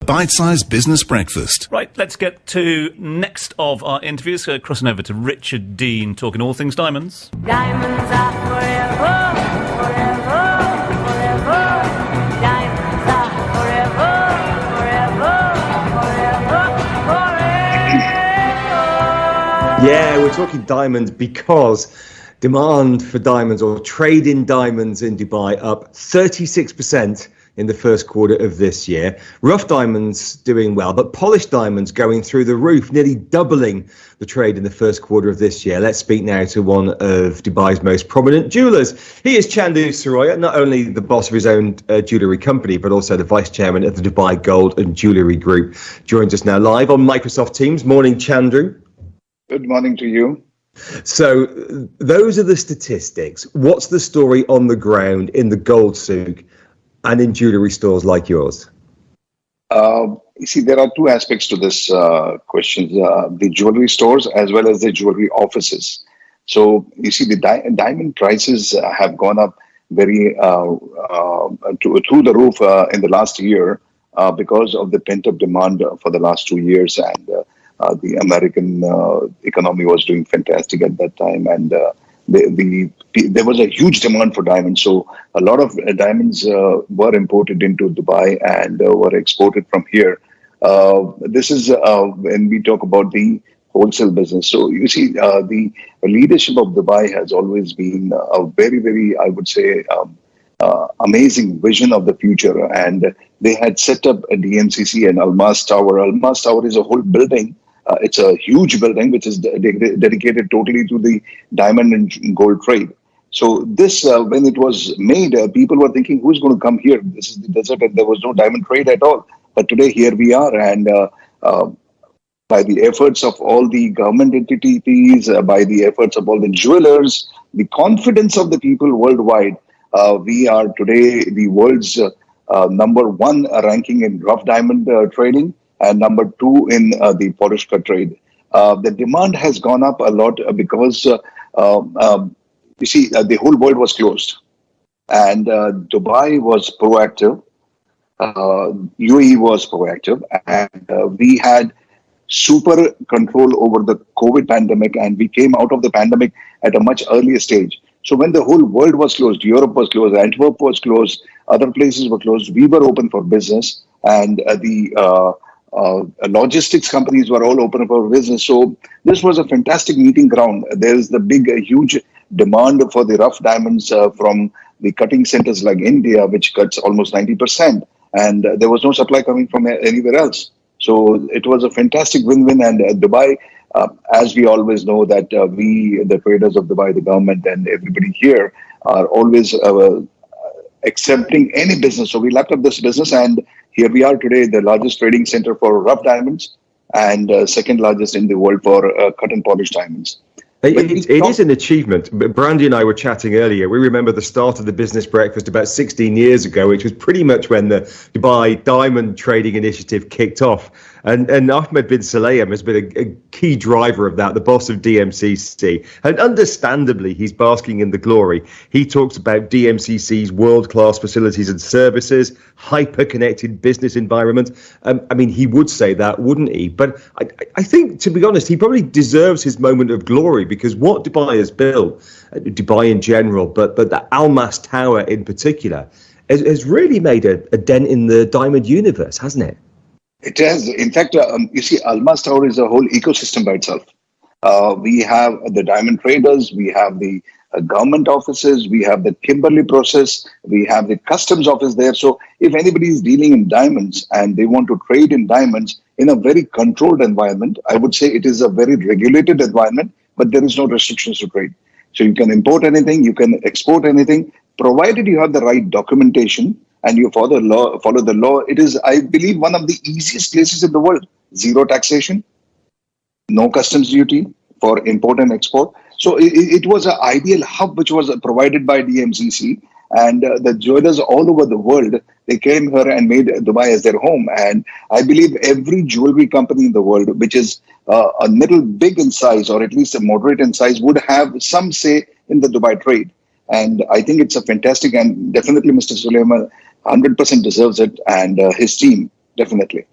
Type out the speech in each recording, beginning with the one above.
bite-sized business breakfast. Right, let's get to next of our interviews. Crossing over to Richard Dean, talking all things diamonds. Diamonds are forever, forever, forever. Diamonds are forever, forever, forever, forever. Yeah, we're talking diamonds because demand for diamonds or trade in diamonds in Dubai up 36% in the first quarter of this year. Rough diamonds doing well, but polished diamonds going through the roof, nearly doubling the trade in the first quarter of this year. Let's speak now to one of Dubai's most prominent jewellers. He is Chandu Siroya, not only the boss of his own jewellery company, but also the vice chairman of the Dubai Gold and Jewellery Group. Joins us now live on Microsoft Teams. Morning, Chandu. Good morning to you. So those are the statistics. What's the story on the ground in the gold souk and in jewellery stores like yours? You see, there are two aspects to this question, the jewellery stores as well as the jewellery offices. So you see, the diamond prices have gone up very through the roof in the last year because of the pent-up demand for the last 2 years, and the American economy was doing fantastic at that time, and there was a huge demand for diamonds. So a lot of diamonds were imported into Dubai and were exported from here. This is when we talk about the wholesale business. So you see, the leadership of Dubai has always been a very, very, I would say, amazing vision of the future. And they had set up a DMCC and Almas Tower. Almas Tower is a whole building. It's a huge building which is dedicated totally to the diamond and gold trade. So this, when it was made, people were thinking, who's going to come here? This is the desert and there was no diamond trade at all. But today here we are, and by the efforts of all the government entities, by the efforts of all the jewelers, the confidence of the people worldwide, we are today the world's #1 ranking in rough diamond trading, and #2 in the polished cut trade. The demand has gone up a lot because, you see, the whole world was closed. And Dubai was proactive. UAE was proactive. And we had super control over the COVID pandemic. And we came out of the pandemic at a much earlier stage. So when the whole world was closed, Europe was closed, Antwerp was closed, other places were closed, we were open for business. And the logistics companies were all open for business. So this was a fantastic meeting ground. There's the big, huge demand for the rough diamonds from the cutting centers like India, which cuts almost 90%. And there was no supply coming from anywhere else. So it was a fantastic win-win. And Dubai, as we always know, that we, the traders of Dubai, the government and everybody here are always accepting any business. So we lapped up this business, and here we are today, the largest trading center for rough diamonds and second largest in the world for cut and polished diamonds. It is an achievement. Brandy and I were chatting earlier. We remember the start of the business breakfast about 16 years ago, which was pretty much when the Dubai Diamond Trading Initiative kicked off. And Ahmed bin Sulayem has been a key driver of that, the boss of DMCC. And understandably, he's basking in the glory. He talks about DMCC's world-class facilities and services, hyper-connected business environment. I mean, he would say that, wouldn't he? But I think, to be honest, he probably deserves his moment of glory, because what Dubai has built, Dubai in general, but the Almas Tower in particular, has really made a dent in the diamond universe, hasn't it? It has. In fact, you see, Almas Tower is a whole ecosystem by itself. We have the diamond traders, we have the government offices, we have the Kimberley process, we have the customs office there. So if anybody is dealing in diamonds and they want to trade in diamonds in a very controlled environment, I would say it is a very regulated environment, but there is no restrictions to trade. So you can import anything, you can export anything, provided you have the right documentation and you follow the law. It is, I believe, one of the easiest places in the world. Zero taxation, no customs duty for import and export. So it was an ideal hub which was provided by DMCC, and the jewelers all over the world, they came here and made Dubai as their home. And I believe every jewelry company in the world, which is a little big in size or at least a moderate in size, would have some say in the Dubai trade. And I think it's a fantastic, and definitely Mr. Sulaiman 100% deserves it, and his team. definitely.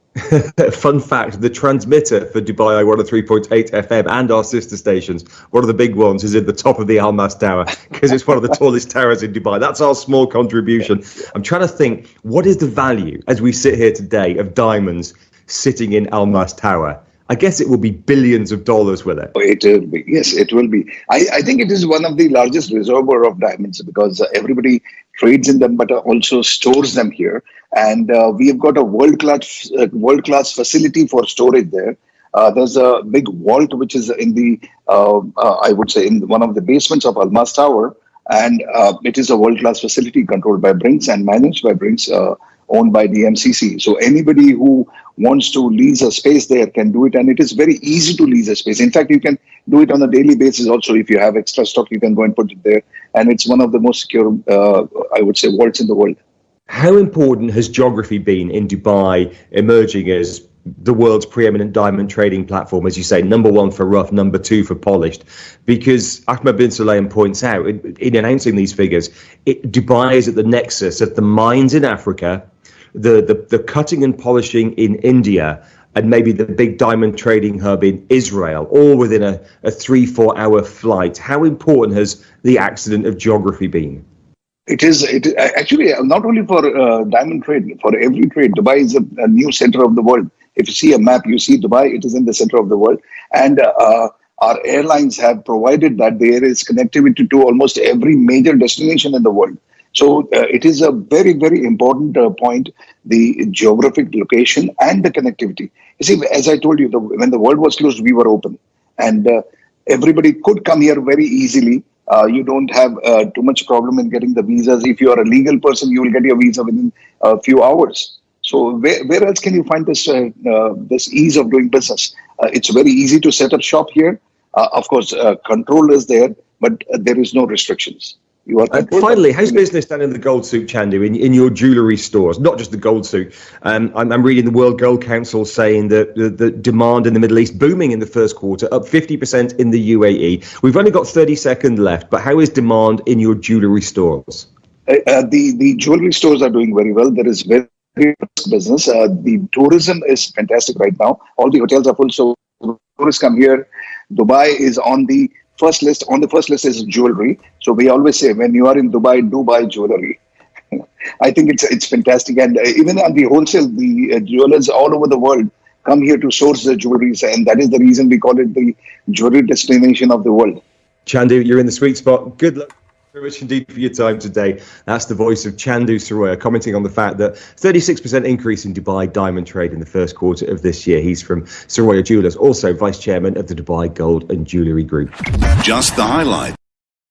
Fun fact, the transmitter for Dubai 103.8 FM and our sister stations, one of the big ones, is at the top of the Almas Tower because it's one of the tallest towers in Dubai. That's our small contribution. I'm trying to think, what is the value, as we sit here today, of diamonds sitting in Almas Tower? I guess it will be billions of dollars, will it? It will be. Yes, it will be. I think it is one of the largest reservoir of diamonds because everybody trades in them, but also stores them here. And we have got a world-class facility for storage there. There's a big vault which is in the, I would say, in one of the basements of Almas Tower. And it is a world-class facility controlled by Brinks and managed by Brinks, owned by DMCC. So anybody who wants to lease a space there can do it, and it is very easy to lease a space. In fact, you can do it on a daily basis also. If you have extra stock, you can go and put it there, and it's one of the most secure, I would say, vaults in the world. How important has geography been in Dubai emerging as the world's preeminent diamond trading platform, as you say, number one for rough, number two for polished? Because Ahmed bin Sulayem points out in announcing these figures, Dubai is at the nexus of the mines in Africa, the cutting and polishing in India, and maybe the big diamond trading hub in Israel, all within a 3-4 hour flight. How important has the accident of geography been? It is actually not only for diamond trade, for every trade. Dubai is a new center of the world. If you see a map, you see Dubai, it is in the center of the world. And our airlines have provided that there is connectivity to almost every major destination in the world. So it is a very, very important point, the geographic location and the connectivity. You see, as I told you, when the world was closed, we were open. And everybody could come here very easily. You don't have too much problem in getting the visas. If you are a legal person, you will get your visa within a few hours. So where else can you find this ease of doing business? It's very easy to set up shop here. Of course, control is there, but there is no restrictions. You are finally, how's business done in the gold suit, Chandu, in your jewellery stores? Not just the gold suit. I'm reading the World Gold Council saying that the demand in the Middle East booming in the first quarter, up 50% in the UAE. We've only got 30 seconds left, but how is demand in your jewellery stores? The jewellery stores are doing very well. There is very business. The tourism is fantastic right now. All the hotels are full, so tourists come here. Dubai is on the first list. On the first list is jewelry. So we always say, when you are in Dubai, do buy jewelry. I think it's fantastic. And even on the wholesale, the jewelers all over the world come here to source the jewelries. And that is the reason we call it the jewelry destination of the world. Chandu, you're in the sweet spot. Good luck. Very much indeed for your time today. That's the voice of Chandu Siroya commenting on the fact that 36% increase in Dubai diamond trade in the first quarter of this year. He's from Siroya Jewellers, also vice chairman of the Dubai Gold and Jewellery Group. Just the highlight.